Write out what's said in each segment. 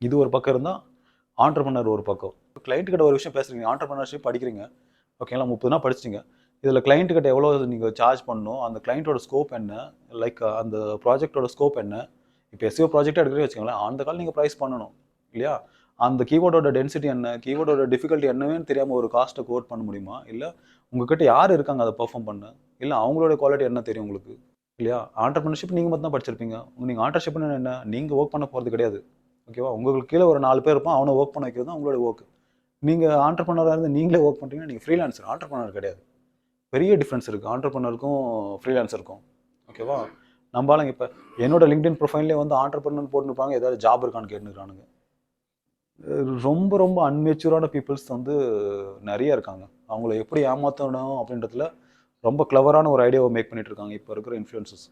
இது ஒரு பக்கம் இருந்தால் ஆண்டர்பனர் ஒரு பக்கம். கிளைண்ட்டுக்கிட்ட ஒரு விஷயம் பேசுகிறீங்க, ஆண்டர்பனர்ஷிப் படிக்கிறீங்க, ஓகேங்களா, 30 நாள் படிச்சிட்டிங்க. இதில் கிளைண்ட்டுக்கிட்ட எவ்வளோ நீங்கள் சார்ஜ் பண்ணணும், அந்த கிளைண்ட்டோட ஸ்கோப் என்ன, லைக் அந்த ப்ராஜெக்டோட ஸ்கோப் என்ன. இப்போ எஸ்இஓ ப்ராஜெக்டாக எடுக்கிறே வச்சுக்கோங்களேன், அந்த கால் நீங்கள் ப்ரைஸ் பண்ணணும் இல்லையா. அந்த கீவோர்டோட டென்சிட்டி என்ன, கீவோர்டோட டிஃபிகல்ட்டி என்னன்னு தெரியாமல் ஒரு காஸ்ட்டை கோட் பண்ண முடியுமா? இல்லை உங்ககிட்ட யார் இருக்காங்க அதை பெர்ஃபார்ம் பண்ண, இல்லை அவங்களோட குவாலிட்டி என்ன தெரியும் உங்களுக்கு இல்லையா. ஆண்டர்பிரினர்ஷிப் நீங்கள் மட்டும் தான் படிச்சிருப்பீங்க. நீங்கள் ஆண்டர்ஷிப்னு என்ன, நீங்கள் ஒர்க் பண்ண போகிறது கிடையாது, ஓகேவா. உங்களுக்கு கீழே ஒரு 4 பேர் இருப்பான், அவனை ஒர்க் பண்ண வைக்கிறது தான் உங்களோட ஒர்க். நீங்கள் ஆண்டர்பிரினராக இருந்து நீங்களே ஒர்க் பண்ணுறீங்கன்னா நீங்கள் ஃப்ரீலான்சர், ஆண்டர்பிரினர் கிடையாது. பெரிய டிஃப்ரென்ஸ் இருக்குது ஆண்டர்பிரினருக்கும் ஃப்ரீலான்சருக்கும், ஓகேவா. நம்மளால இப்போ என்னோட லிங்க்டின் ப்ரொஃபைல்லே வந்து ஆண்டர்பிரினர் போட்டுருப்பாங்க, ஏதாவது ஜாப் இருக்கான்னு கேட்டுக்கிறானுங்க. ரொம்ப ரொம்ப அன்மெச்சூரான பீப்புள்ஸ் வந்து நிறைய இருக்காங்க. அவங்கள எப்படி ஏமாற்றணும் அப்படின்றதுல ரொம்ப கிளவரான ஒரு ஐடியாவை மேக் பண்ணிட்டு இருக்காங்க இப்போ இருக்கிற இன்ஃப்ளூயன்சஸ்.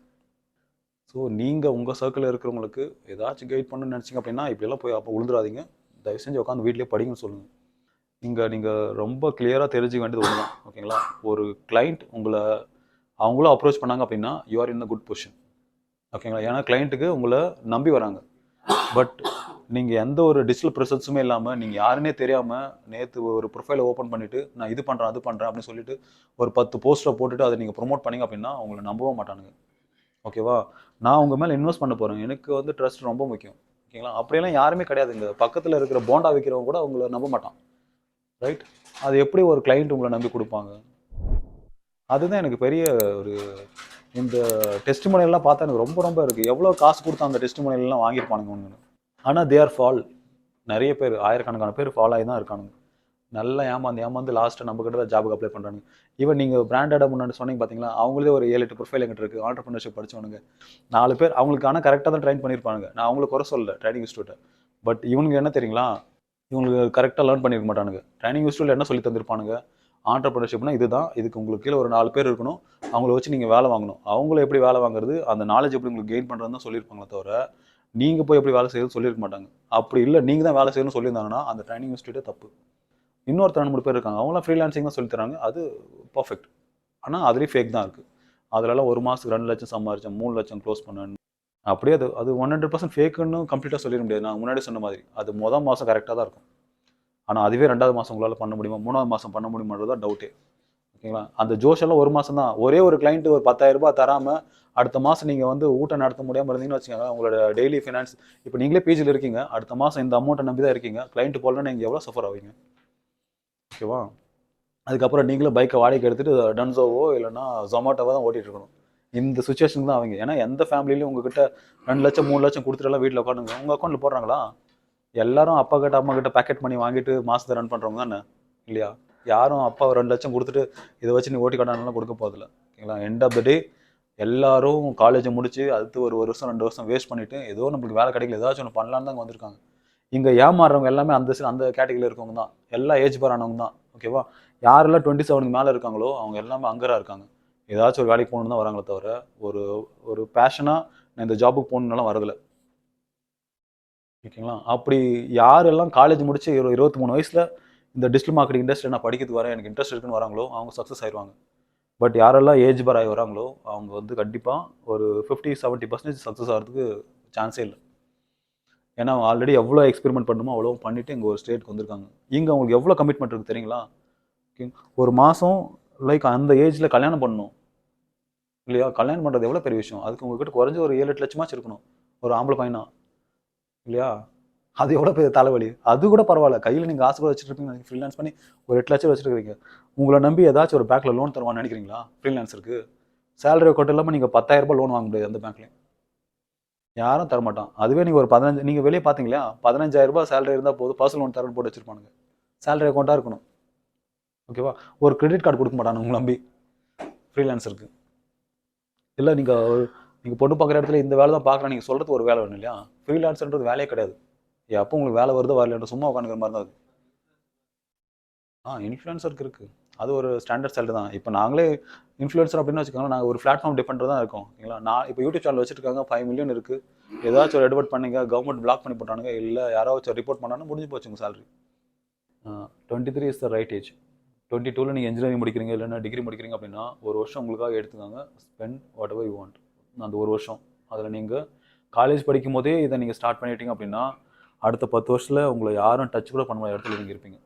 ஸோ நீங்கள் உங்கள் சர்க்கிளில் இருக்கிறவங்களுக்கு ஏதாச்சும் கைட் பண்ணணும்னு நினச்சிங்க அப்படின்னா இப்படியெல்லாம் போய் அப்போ விழுந்துடாதீங்க. தயவு செஞ்சு உட்காந்து வீட்டிலே படிங்கன்னு சொல்லுங்கள். நீங்கள் ரொம்ப கிளியராக தெரிஞ்சுக்க வேண்டியது ஒன்று தான், ஓகேங்களா. ஒரு கிளைண்ட் உங்களை அவங்களும் அப்ரோச் பண்ணாங்க அப்படின்னா you are in a good position, ஓகேங்களா. ஏன்னா கிளைண்ட்டுக்கு உங்களை நம்பி வராங்க. பட் நீங்கள் எந்த ஒரு டிஜிட்டல் ப்ரெசன்ஸுமே இல்லாமல், நீங்கள் யாருன்னே தெரியாமல் நேற்று ஒரு ப்ரொஃபைலை ஓப்பன் பண்ணிவிட்டு நான் இது பண்ணுறேன் அது பண்ணுறேன் அப்படின்னு சொல்லிட்டு ஒரு 10 போஸ்டரை போட்டுட்டு அதை நீங்கள் ப்ரொமோட் பண்ணிங்க அப்படின்னா அவங்களை நம்பவே மாட்டானுங்க, ஓகேவா. நான் உங்கள் மேலே இன்வெஸ்ட் பண்ண போகிறேன், எனக்கு வந்து ட்ரஸ்ட் ரொம்ப முக்கியம், ஓகேங்களா. அப்படியெல்லாம் யாருமே கிடையாது. இங்கே பக்கத்தில் இருக்கிற போண்டா விற்கிறவங்க கூட அவங்கள நம்ப மாட்டான், ரைட். அது எப்படி ஒரு கிளைண்ட் உங்களை நம்பி கொடுப்பாங்க? அதுதான் எனக்கு பெரிய ஒரு இந்த டெஸ்டிமோனியல்லாம் பார்த்தா எனக்கு ரொம்ப ரொம்ப இருக்குது. எவ்வளோ காசு கொடுத்து அந்த டெஸ்டிமோனியல்லாம் வாங்கியிருப்பானுங்க ஒன்று. ஆனால் தே ஆர் ஃபால். நிறைய பேர், ஆயிரக்கணக்கான பேர் ஃபால் ஆகி தான் இருக்கானுங்க. நல்லா ஏமாந்து லாஸ்ட்டு நம்ம கிட்ட தான் ஜாபுக்கு அப்ளை பண்ணுறாங்க. ஈவன் நீங்கள் பிராண்டடாக முன்னாடி சொன்னீங்க பார்த்தீங்களா, அவங்களே ஒரு 7-8 ப்ரொஃபைல் எங்கிட்ட இருக்குது, ஆண்டர்பிரினர்ஷிப் படித்தவனுங்க 4 பேர். அவங்களுக்கு ஆனால் கரெக்டாக தான் ட்ரைன் பண்ணியிருப்பாங்க. நான் அவங்களுக்கு குறை சொல்லலை ட்ரைனிங் இன்ஸ்டியூட்டை. பட் இவனுங்க என்ன தெரியுங்களா, இவங்களுக்கு கரெக்டாக லேர்ன் பண்ணியிருக்க மாட்டானுங்க. ட்ரைனிங் இன்ஸ்டியூட்டில் என்ன சொல்லி தந்திருப்பானுங்க, ஆண்டர்பிரினர்ஷிப்னா இதுதான், இதுக்கு உங்களுக்கு கீழே ஒரு 4 பேர் இருக்கணும், அவங்கள வச்சு நீங்கள் வேலை வாங்கணும், அவங்கள எப்படி வேலை வாங்குறது, அந்த நாலேஜ் எப்படி உங்களுக்கு கெயின் பண்ணுறதுன்னு தான் சொல்லியிருப்பாங்களே தவிர நீங்கள் போய் எப்படி வேலை செய்யறது சொல்லியிருக்க மாட்டாங்க. அப்படி இல்லை நீங்கள் தான் வேலை செய்யணும்னு சொல்லியிருந்தாங்கன்னா அந்த ட்ரைனிங் இன்ஸ்டியூட்டே தப்பு. இன்னொருத்தர் 2-3 பேர் இருக்காங்க, அவங்களாம் ஃப்ரீலான்சிங் தான் சொல்லி தராங்க, அது பர்ஃபெக்ட். ஆனால் அதுலேயும் ஃபேக் தான் இருக்குது. அதிலலாம் ஒரு மாதத்துக்கு 2 லட்சம் சம்பாரிச்சேன், 3 லட்சம் க்ளோஸ் பண்ணேன். அப்படியே அது 100% ஃபேக்குன்னு கம்ப்ளீட்டாக சொல்லிட முடியாது. நான் முன்னாடி சொன்ன மாதிரி அது மொதல் மாதம் கரெக்டாக தான் இருக்கும். ஆனால் அதுவே 2வது மாதம் உங்களால் பண்ண முடியுமா, 3வது மாதம் பண்ண முடியுமான்றது தான் டவுட்டே, ஓகேங்களா. அந்த ஜோஷெல்லாம் ஒரு மாதம் தான். ஒரே ஒரு கிளைண்ட்டு ஒரு 10,000 ரூபாய் தராமல் அடுத்த மாதம் நீங்கள் வந்து ஊட்டம் நடத்த முடியாமல் இருந்தீங்கன்னு வச்சுக்கோங்க, உங்களோட டெய்லி ஃபினான்ஸ். இப்போ நீங்களே பிஜியில் இருக்கீங்க, அடுத்த மாதம் இந்த அமௌண்ட்டை நம்பி தான் இருக்கீங்க, கிளைண்ட்டு போடலன்னு நீங்கள் எவ்வளோ சஃபர் ஆவீங்க, ஓகேவா. அதுக்கப்புறம் நீங்களும் பைக்கை வாடகைக்கு எடுத்துகிட்டு டன்சோவோ இல்லைனா ஜொமேட்டோவோ தான் ஓட்டிகிட்டு இருக்கணும். இந்த சுச்சுவேஷனுக்கு தான் அவங்க. ஏன்னா எந்த ஃபேமிலியிலையும் உங்ககிட்ட 2 லட்சம் 3 லட்சம் கொடுத்துட்டுலாம் வீட்டில் உட்காந்துங்க உங்கள் அக்கௌண்ட்டில் போடுறாங்களா? எல்லாரும் அப்பா கிட்ட அம்மா கிட்ட பேக்கெட் பண்ணி வாங்கிட்டு மாதத்தை ரன் பண்ணுறவங்க தானே இல்லையா. யாரும் அப்பா 2 லட்சம் கொடுத்துட்டு இதை வச்சு நீ ஓட்டி காட்டானலாம் கொடுக்க போதில்லை, ஓகேங்களா. எண்ட் ஆஃப் த டே எல்லாரும் காலேஜை முடிச்சு அடுத்து ஒரு வருஷம் 2 வருஷம் வேஸ்ட் பண்ணிவிட்டு ஏதோ நம்மளுக்கு வேலை கிடைக்கல ஏதாச்சும் ஒன்று பண்ணலான்னு தான் வந்திருக்காங்க. இங்கே ஏமாறுறவங்க எல்லாமே அந்த கேட்டகரியில் இருக்கவங்க தான், எல்லா ஏஜ் பார் ஆனவங்க தான், ஓகேவா. யாரெல்லாம் 27க்கு மேலே இருக்காங்களோ அவங்க எல்லாமே அங்கரா இருக்காங்க. ஏதாச்சும் ஒரு வேலைக்கு போகணுன்னு தான் வராங்களே தவிர ஒரு ஒரு பேஷனாக நான் இந்த ஜாபுக்கு போகணுன்னாலாம் வரதில்லை, ஓகேங்களா. அப்படி யாரெல்லாம் காலேஜ் முடிச்சு 23 வயசில் இந்த டிஜிட்டல் மார்க்கெட்டிங் இண்டஸ்ட்ரி நான் படிக்கிறது வரேன் எனக்கு இன்ட்ரெஸ்ட் இருக்குன்னு வராங்களோ அவங்க சக்ஸஸ் ஆயிடுவாங்க. பட் யாரெல்லாம் ஏஜ் பார் ஆகி வராங்களோ அவங்க வந்து கண்டிப்பாக ஒரு 50-70% சக்ஸஸ் ஆகிறதுக்கு சான்ஸே இல்லை. ஏன்னா அவங்க ஆல்ரெடி எவ்வளோ எக்ஸ்பெரிமெண்ட் பண்ணுமோ அவ்வளோ பண்ணிவிட்டு இங்கே ஒரு ஸ்டேட்டுக்கு வந்திருக்காங்க. இங்கே அவங்களுக்கு எவ்வளோ கமிட்மெண்ட் இருக்குது தெரியுங்களா. ஒரு மாதம் லைக் அந்த ஏஜில் கல்யாணம் பண்ணணும் இல்லையா. கல்யாணம் பண்ணுறது எவ்வளோ பெரிய விஷயம். அதுக்கு உங்ககிட்ட குறைஞ்ச ஒரு 7-8 லட்சமாச்சு இருக்கணும் ஒரு ஆம்பளை பையனா இல்லையா. அது எவ்வளோ பெரிய தலைவலி. அது கூட பரவாயில்ல, கையில் நீங்கள் காசு கூட வச்சுருப்பீங்க, ஃப்ரீலான்ஸ் பண்ணி ஒரு 8 லட்சம் வச்சுருக்கீங்க. உங்களை நம்பி ஏதாச்சும் ஒரு பேங்க்கில் லோன் தருவான்னு நினைக்கிறீங்களா? ஃப்ரீலான்ஸருக்கு சேலரி கொட்ட இல்லாமல் நீங்கள் 10,000 ரூபாய் லோன் வாங்க முடியாது எந்த பேங்க்லையும், யாரும் தரமாட்டான். அதுவே நீங்கள் ஒரு 15 நீங்கள் வெளியே பார்த்தீங்களா 15,000 ரூபாய் சேலரி இருந்தால் போதும், பர்சனல் லோன் தரன்னு போட்டு வச்சிருப்பானுங்க. சேலரி அக்கௌண்ட்டாக இருக்கணும், ஓகேவா. ஒரு கிரெடிட் கார்டு கொடுக்க மாட்டானு உங்களை நம்பி ஃப்ரீலான்ஸருக்கு. இல்லை நீங்கள் பொண்ணு பார்க்குற இடத்துல இந்த வேலை தான் பார்க்குறேன் நீங்கள் சொல்கிறது ஒரு வேலை வேணும் இல்லையா. ஃப்ரீலான்ஸர்ன்றது வேலையே கிடையாது. எப்போ உங்களுக்கு வேலை வருதோ வரல சும்மா உட்காந்துக்கிற மாதிரி தான் அது. இன்ஃப்ளூயன்சருக்கு இருக்குது, அது ஒரு ஸ்டாண்டர்ட் சேலரி தான். இப்போ நாங்களே இன்ஃப்ளூயன்சர் அப்படின்னு வச்சுக்கோங்க, நாங்கள் ஒரு பிளாட்ஃபார்ம் டிபெண்ட் தான் இருக்கோம், ஓகேங்களா. நான் இப்போ யூடியூப் சேனல் வச்சுருக்காங்க, 5 மில்லியன் இருக்குது. ஏதாச்சும் ஒரு எட்வர்ட் பண்ணிங்க கவர்மெண்ட் பிளாக் பண்ணி போட்டானுங்க, இல்லை யாராச்சும் ரிப்போர்ட் பண்ணாலும் முடிஞ்சு போச்சு உங்கள் salary. 23 is the right age. 22ல் நீங்கள் இன்ஜினியரிங் முடிக்கிறீங்க இல்லைன்னா டிகிரி முடிக்கிறீங்க அப்படின்னா ஒரு வருஷம் உங்களுக்காக எடுத்துக்காங்க, spend whatever you want. அந்த ஒரு வருஷம் அதில் நீங்கள் காலேஜ் படிக்கும் போதே இதை நீங்கள் ஸ்டார்ட் பண்ணிட்டீங்க அப்படின்னா அடுத்த 10 வருஷத்தில் உங்களை யாரும் டச் கூட பண்ண முடியாத இடத்துல நீங்கள் இருப்பீங்க.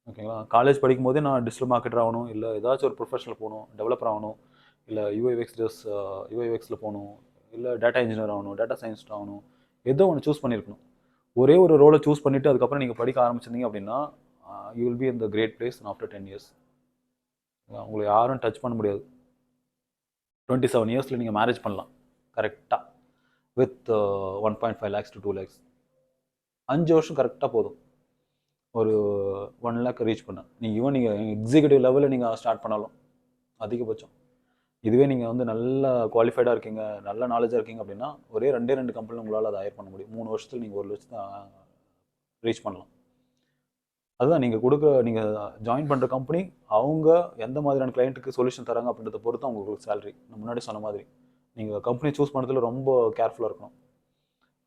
ஓகேங்களா? காலேஜ் படிக்கும் போதே நான் டிஜிட்டல் மார்க்கெட்டர் ஆகணும், இல்லை ஏதாச்சும் ஒரு ப்ரொஃபஷனில் போகணும், டெவலப்பர் ஆகணும், இல்லை யூஐஎக்ஸில் போகணும், இல்லை டேட்டா இன்ஜினியர் ஆகணும், டேட்டா சயின்ஸ்ட் ஆகணும், ஏதோ ஒன்று சூஸ் பண்ணியிருக்கணும். ஒரே ஒரு ரோலை சூஸ் பண்ணிவிட்டு அதுக்கப்புறம் நீங்கள் படிக்க ஆரம்பிச்சிருந்தீங்க அப்படின்னா you will be in the great place after 10 years. உங்களை யாரும் டச் பண்ண முடியாது. 27 இயர்ஸில் நீங்கள் மேரேஜ் பண்ணலாம் கரெக்டாக வித் 1.5 lakhs to 2 lakhs. 5 வருஷம் கரெக்டாக போதும் ஒரு 1 lakh ரீச் பண்ண. நீங்கள் எக்ஸிக்யூட்டிவ் லெவலில் நீங்கள் ஸ்டார்ட் பண்ணாலும் அதிகபட்சம். இதுவே நீங்கள் வந்து நல்ல குவாலிஃபைடாக இருக்கீங்க, நல்ல நாலேஜாக இருக்கீங்க அப்படின்னா ஒரே 2 கம்பெனியில் உங்களால் அதை ஹையர் பண்ண முடியும். 3 வருஷத்தில் நீங்கள் 1 லட்சத்தை ரீச் பண்ணலாம். அதுதான் நீங்கள் ஜாயின் பண்ணுற கம்பெனி அவங்க எந்த மாதிரியான கிளைண்ட்டுக்கு சொல்யூஷன் தராங்க அப்படின்றத பொறுத்து உங்களுக்கு சேலரி. நான் முன்னாடி சொன்ன மாதிரி நீங்கள் கம்பெனி சூஸ் பண்ணுறதுல ரொம்ப கேர்ஃபுல்லாக இருக்கணும்.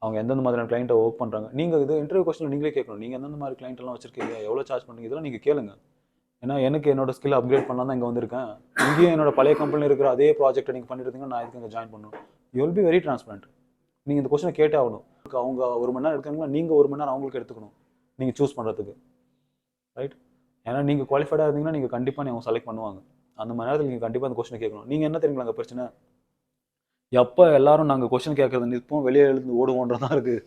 அவங்க எந்தெந்த மாதிரியான கிளைண்ட்டை ஒர்க் பண்ணுறாங்க. நீங்கள் இது இன்டர்வியூ கொஸ்டின் நீங்களே கேட்கணும். நீங்கள் எந்தெந்த மாதிரி கிளைண்ட்லாம் வச்சிருக்கீங்க, எவ்வளோ சார்ஜ் பண்ணுறீங்க, இதெல்லாம் நீங்கள் கேளுங்க. ஏன்னா எனக்கு என்னோட ஸ்கில் அப்கிரேட் பண்ணலாம் தான் இங்கே வந்திருக்கேன். இங்கேயும் என்னோட பழைய கம்பெனியில் இருக்கிற அதே ப்ராஜெக்ட்டை நீங்கள் பண்ணிட்டு இருந்தீங்கன்னா நான் இதுக்கு இங்கே ஜாயின் பண்ணணும். You will be very transparent. நீங்கள் இந்த கொஸ்டினை கேட்டே ஆகணும். அவங்க 1 மணி நேரம் எடுத்துக்கணுங்களா, நீங்கள் 1 மணி நேரம் அவங்களுக்கு எடுத்துக்கணும் நீங்கள் சூஸ் பண்ணுறதுக்கு. ரைட்? ஏன்னா நீங்கள் குவாலிஃபைடாக இருந்தீங்கன்னா நீங்கள் கண்டிப்பாக அவங்க செலக்ட் பண்ணுவாங்க. அந்த மாதிரி நேரத்தில் நீங்கள் கண்டிப்பாக அந்த கொஸ்டினை கேட்கணும். நீங்கள் என்ன தெரியுங்களா அங்கே பிரச்சனை? எப்போ எல்லாரும் நாங்கள் கொஸ்டின் கேட்கறது நிற்போம், வெளியே எழுந்து ஓடுவோன்றதான் இருக்குது.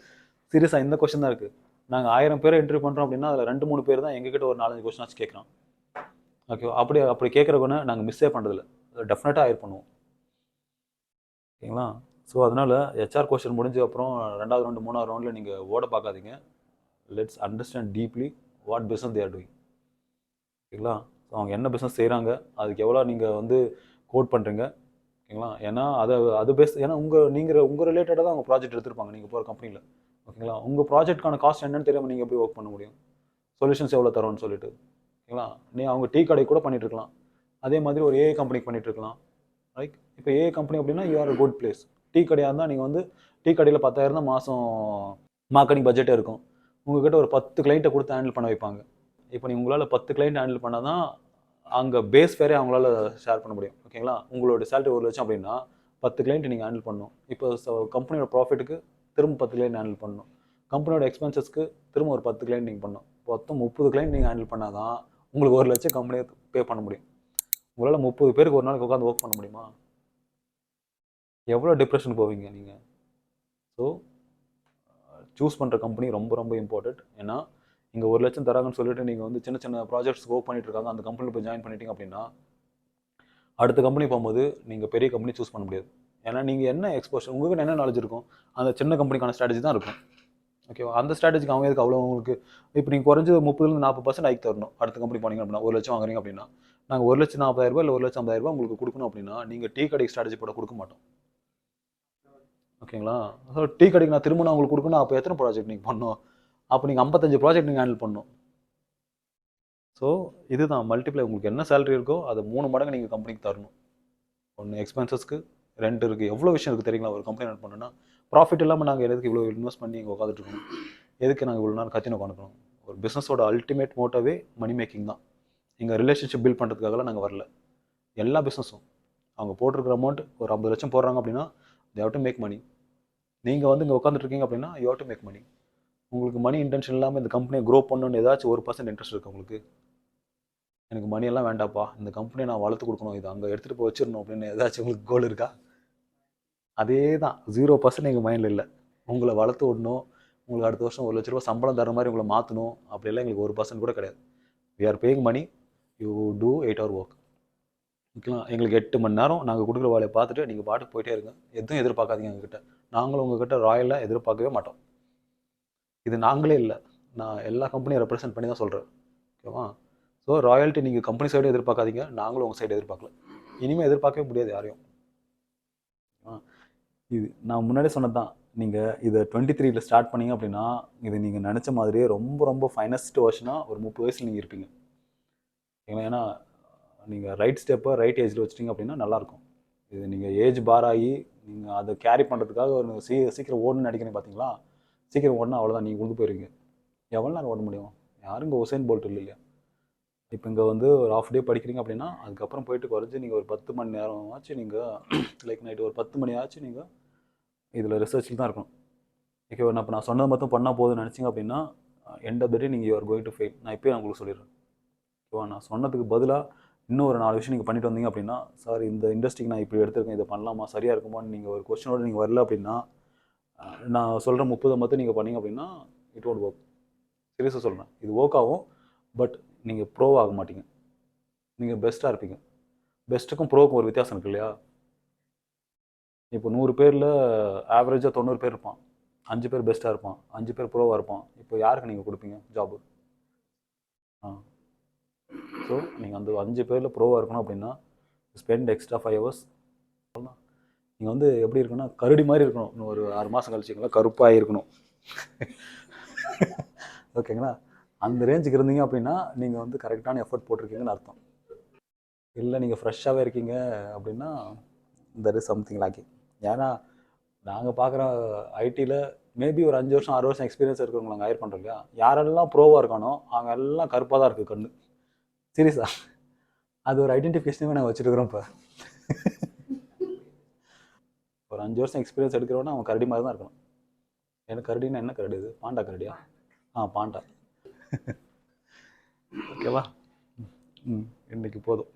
சீரியஸாக இந்த கொஸ்டின் தான் இருக்குது. நாங்கள் 1000 பேரை இன்டர்வியூ பண்ணுறோம் அப்படின்னா அதில் 2-3 பேர் தான் எங்ககிட்ட ஒரு 4-5 கொஸ்டின் ஆச்சு கேட்குறோம். ஓகே, அப்படி கேட்குறவொன்னே நாங்கள் மிஸ்ஸே பண்ணுறதில்ல, டெஃபினட்டாக ஹையர் பண்ணுவோம். ஓகேங்களா? ஸோ அதனால் ஹெச்ஆர் கொஸ்டின் முடிஞ்ச அப்புறம் 2வது ரவுண்டு 3வது ரவுண்டில் நீங்கள் ஓட பார்க்காதீங்க. Let's understand deeply what business they are doing. ஓகேங்களா? ஸோ அவங்க என்ன பிஸ்னஸ் செய்கிறாங்க, அதுக்கு எவ்வளோ நீங்கள் வந்து கோட் பண்ணுறீங்க. ஓகேங்களா? ஏன்னா அது பேஸ், ஏன்னா உங்கள் ரிலேட்டடாக தான் அவங்க ப்ராஜெக்ட் எடுத்திருப்பாங்க நீங்கள் போகிற கம்பெனியில். ஓகேங்களா? உங்கள் ப்ராஜெக்ட்கான காஸ்ட் என்னன்னு தெரியாமல் நீங்கள் எப்படி ஒர்க் பண்ண முடியும்? சொல்யூஷன்ஸ் எவ்வளோ தரோன்னு சொல்லிட்டு. ஓகேங்களா? அவங்க டீ கடை கூட பண்ணிட்டு இருக்கலாம், அதே மாதிரி ஒரு ஏஐ கம்பெனிக்கு பண்ணிட்டு இருக்கலாம். ரைட்? இப்போ ஏஐ கம்பெனி அப்படின்னா you are a good place. Tea கடையாக இருந்தால் நீங்கள் வந்து டீ கடையில் 10,000 தான் மாதம் மார்க்கெட்டிங் பட்ஜெட்டே இருக்கும். உங்கள்கிட்ட ஒரு 10 கிளைண்ட்டை கொடுத்து ஹேண்டில் பண்ண வைப்பாங்க. இப்போ நீங்கள் உங்களால் 10 கிளைண்ட் ஹேண்டில் பண்ணால் தான் அங்கே பேஸ் ஃபேரே அவங்களால ஷேர் பண்ண முடியும். ஓகேங்களா? உங்களோட சேலரி 1 லட்சம் அப்படின்னா 10 கிளைண்ட் நீங்கள் ஹேண்டில் பண்ணணும். இப்போ கம்பெனியோட ப்ராஃபிட்டுக்கு திரும்ப 10 கிளைண்ட் ஹேண்டில் பண்ணணும். கம்பெனியோட எக்ஸ்பென்சஸ்க்கு திரும்ப ஒரு 10 கிளைண்ட் நீங்கள் பண்ணணும். மொத்தம் 30 கிளைண்ட் நீங்கள் ஹேண்டில் பண்ணால் தான் உங்களுக்கு 1 லட்சம் கம்பெனியை பே பண்ண முடியும். உங்களால் 30 பேருக்கு ஒரு நாளைக்கு உட்காந்து ஒர்க் பண்ண முடியுமா? எவ்வளோ டிப்ரெஷன் போவீங்க நீங்கள்? ஸோ சூஸ் பண்ணுற கம்பெனி ரொம்ப ரொம்ப இம்பார்ட்டன்ட். ஏன்னா இங்கே 1 லட்சம் தராங்கன்னு சொல்லிட்டு நீங்கள் வந்து சின்ன சின்ன ப்ராஜெக்ட்ஸ் ஒர்க் பண்ணிட்டு இருக்காங்க, அந்த கம்பெனியில் போய் ஜாயின் பண்ணிட்டீங்க அப்படின்னா அடுத்த கம்பெனி போகும்போது நீங்கள் பெரிய கம்பெனி சூஸ் பண்ண முடியாது. ஏன்னா நீங்கள் என்ன எக்ஸ்போஷர், உங்களுக்கு என்ன நாலேஜ் இருக்கும், அந்த சின்ன கம்பெனிக்கான ஸ்ட்ராட்டஜி தான் இருக்கும். ஓகேவா? அந்த ஸ்ட்ராட்டஜிக்கு அவங்க எதுக்கு அவ்வளோ உங்களுக்கு இப்போ நீங்கள் குறைஞ்சது 30-40% ஹைக் தரணும். அடுத்த கம்பெனி போனீங்க அப்படின்னா 1 லட்சம் வாங்குறீங்க அப்படின்னா நாங்கள் 1,40,000 இல்லை 1,50,000 உங்களுக்கு கொடுக்கணும் அப்படின்னா நீங்கள் டீ கடைக்கு ஸ்ட்ராட்டஜி போட கொடுக்க மாட்டோம். ஓகேங்களா? ஸோ டீ கடைக்கு நான் திரும்ப உங்களுக்கு கொடுக்கணும். அப்போ எத்தனை ப்ராஜெக்ட் நீங்கள் பண்ணணும்? அப்போ நீங்கள் 55 ப்ராஜெக்ட் நீங்கள் ஹேண்டில் பண்ணணும். ஸோ இதுதான் மல்டிப்ளை. உங்களுக்கு என்ன சேலரி இருக்கோ அதை 3 மடங்கு நீங்கள் கம்பெனிக்கு தரணும். ஒன்று எக்ஸ்பென்சஸ்க்கு, ரெண்ட் இருக்குது, எவ்வளோ விஷயம் இருக்குது தெரியுங்களா? ஒரு கம்பெனி ரன் பண்ணணும்னா ப்ராஃபிட் இல்லாமல் நாங்கள் எதுக்கு இவ்வளோ இன்வெஸ்ட் பண்ணி இங்கே உட்காந்துட்டு இருக்கணும்? எதுக்கு நாங்கள் இவ்வளோ நேரம் கத்தின உட்காந்துக்கணும்? ஒரு பிஸ்னஸோட அல்டிமேட் மோட்டோவே மணி மேக்கிங் தான். எங்கள் ரிலேஷன்ஷிப் பில்ட் பண்ணுறதுக்காகலாம் நாங்கள் வரல. எல்லா பிஸ்னஸும் அவங்க போட்டிருக்கிற அமௌண்ட் ஒரு 50 லட்சம் போடுறாங்க அப்படின்னா they have to make money. நீங்கள் வந்து இங்கே உட்காந்துட்டு இருக்கீங்க அப்படின்னா you have to make money. உங்களுக்கு மணி இன்டென்ஷன் இல்லாமல் இந்த கம்பெனியை க்ரோ பண்ணணும்னு ஏதாச்சும் 1% இன்ட்ரெஸ்ட் இருக்குது உங்களுக்கு? எனக்கு மணியெல்லாம் வேண்டாப்பா, இந்த கம்பெனியை நான் வளர்த்து கொடுக்கணும், இது அங்கே எடுத்துகிட்டு போய் வச்சிடணும் அப்படின்னு ஏதாச்சும் உங்களுக்கு கோல் இருக்கா? அதே தான், 0% எங்கள் மைண்டில் இல்லை. உங்களை வளர்த்து விடணும், உங்களுக்கு அடுத்த வருஷம் 1 லட்ச ரூபா சம்பளம் தர மாதிரி உங்களை மாற்றணும் அப்படிலாம் எங்களுக்கு 1% கூட கிடையாது. We are paying money, you do 8 hour work. ஓகேங்களா? எங்களுக்கு 8 மணி நேரம் நாங்கள் கொடுக்குற வேலையை பார்த்துட்டு நீங்கள் பாட்டுக்கு போயிட்டே இருங்க. எதுவும் எதிர்பார்க்காதீங்க எங்ககிட்ட. நாங்களும் உங்ககிட்ட ராயலாக எதிர்பார்க்கவே மாட்டோம். இது நாங்களே இல்லை, நான் எல்லா கம்பெனியும் ரெப்ரசென்ட் பண்ணி தான் சொல்கிறேன். ஓகேவா? ஸோ ராயல்ட்டி நீங்கள் கம்பெனி சைடு எதிர்பார்க்காதீங்க, நாங்களும் உங்கள் சைடு எதிர்பார்க்கல, இனிமேல் எதிர்பார்க்கவே முடியாது யாரையும். இது நான் முன்னாடியே சொன்னது தான். நீங்கள் இதை 23 ஸ்டார்ட் பண்ணீங்க அப்படின்னா இது நீங்கள் நினச்ச மாதிரியே ரொம்ப ரொம்ப ஃபைனஸ்ட் வருஷனாக ஒரு 30 வயசில் நீங்கள் இருப்பீங்க. ஏன்னா நீங்கள் ரைட் ஸ்டெப்பை ரைட் ஏஜில் வச்சிட்டிங்க அப்படின்னா நல்லாயிருக்கும். இது நீங்கள் ஏஜ் பார் ஆகி நீங்கள் அதை கேரி பண்ணுறதுக்காக ஒரு சீக்கிரம் ஓடணும்னு நினைக்கிறீங்க பார்த்தீங்களா? சீக்கிரம் ஓடனா அவ்வளோதான், நீங்கள் உழுந்து போயிருங்க. எவ்வளோ நேரம் ஓட முடியும்? யாரும் இங்கே உசேன் போல்ட் இல்லை இல்லையா? இப்போ இங்கே வந்து ஒரு ½ டே படிக்கிறீங்க அப்படின்னா அதுக்கப்புறம் போயிட்டு குறைஞ்சி நீங்கள் ஒரு 10 மணி நேரம் ஆச்சு நீங்கள் லைக் நைட்டு ஒரு 10 மணி ஆச்சு நீங்கள் இதில் ரிசர்ச்சில் தான் இருக்கணும். ஓகேவா? நான் சொன்னது மட்டும் பண்ணால் போதும்னு நினச்சிங்க அப்படின்னா எண்ட் ஆஃப் த டே நீங்கள் you are going to fail. நான் இப்போயே உங்களுக்கு சொல்லிடுறேன். ஓகேவா? நான் சொன்னதுக்கு பதிலாக இன்னும் ஒரு 4 விஷயம் நீங்கள் பண்ணிட்டு வந்தீங்க அப்படின்னா, சார் இந்த இண்டஸ்ட்ரிக்கு நான் இப்படி எடுத்திருக்கேன், இதை பண்ணலாமா, சரியாக இருக்குமான்னு நீங்கள் ஒரு கொஸ்டினோடு நீங்கள் வரல அப்படின்னா, நான் சொல்கிற 30 மட்டும் நீங்கள் பண்ணீங்க அப்படின்னா இட் ஒன்ட் ஒர்க். சீரியஸாக சொல்கிறேன், இது ஒர்க் ஆகும், பட் நீங்கள் ப்ரோ ஆக மாட்டீங்க. நீங்கள் பெஸ்ட்டாக இருப்பீங்க. பெஸ்ட்டுக்கும் ப்ரோவுக்கும் ஒரு வித்தியாசம் இருக்கு இல்லையா? இப்போ 100 பேரில் ஆவரேஜாக 90 பேர் இருப்பான், 5 பேர் பெஸ்ட்டாக இருப்பான், 5 பேர் ப்ரோவாக இருப்பான். இப்போ யாருக்கு நீங்கள் கொடுப்பீங்க ஜாபு? ஸோ நீங்கள் அந்த 5 பேரில் ப்ரோவாக இருக்கணும் அப்படின்னா ஸ்பெண்ட் எக்ஸ்ட்ரா 5 hours. நீங்கள் வந்து எப்படி இருக்குன்னா கரடி மாதிரி இருக்கணும். இன்னும் ஒரு 6 மாதம் கழிச்சிங்களா கருப்பாக இருக்கணும். ஓகேங்களா? அந்த ரேஞ்சுக்கு இருந்தீங்க அப்படின்னா நீங்கள் வந்து கரெக்டான எஃபர்ட் போட்டிருக்கீங்கன்னு அர்த்தம். இல்லை நீங்கள் ஃப்ரெஷ்ஷாகவே இருக்கீங்க அப்படின்னா தட் இஸ் சம்திங் லேக்கிங். ஏன்னா நாங்கள் பார்க்குற ஐடியில் மேபி ஒரு 5 வருஷம் 6 வருஷம் எக்ஸ்பீரியன்ஸ் இருக்கிறவங்க நாங்கள் ஹையர் பண்ணுறோம் இல்லையா? யாரெல்லாம் ப்ரோவாக இருக்கானோ அவங்க எல்லாம் கருப்பாக தான் இருக்குது கண்ணு. சீரியஸா அது ஒரு ஐடென்டிஃபிகேஷனே நாங்கள் வச்சுருக்கிறோம். இப்போ ஒரு 5 வருஷம் எக்ஸ்பீரியன்ஸ் எடுக்கிறவனா அவன் கரடி மாதிரி தான் இருக்கணும். எனக்கு கரடினா என்ன கரடி? இது பாண்டா கரடியா? பாண்டா. ஓகேவா? இன்னைக்கு போதும்.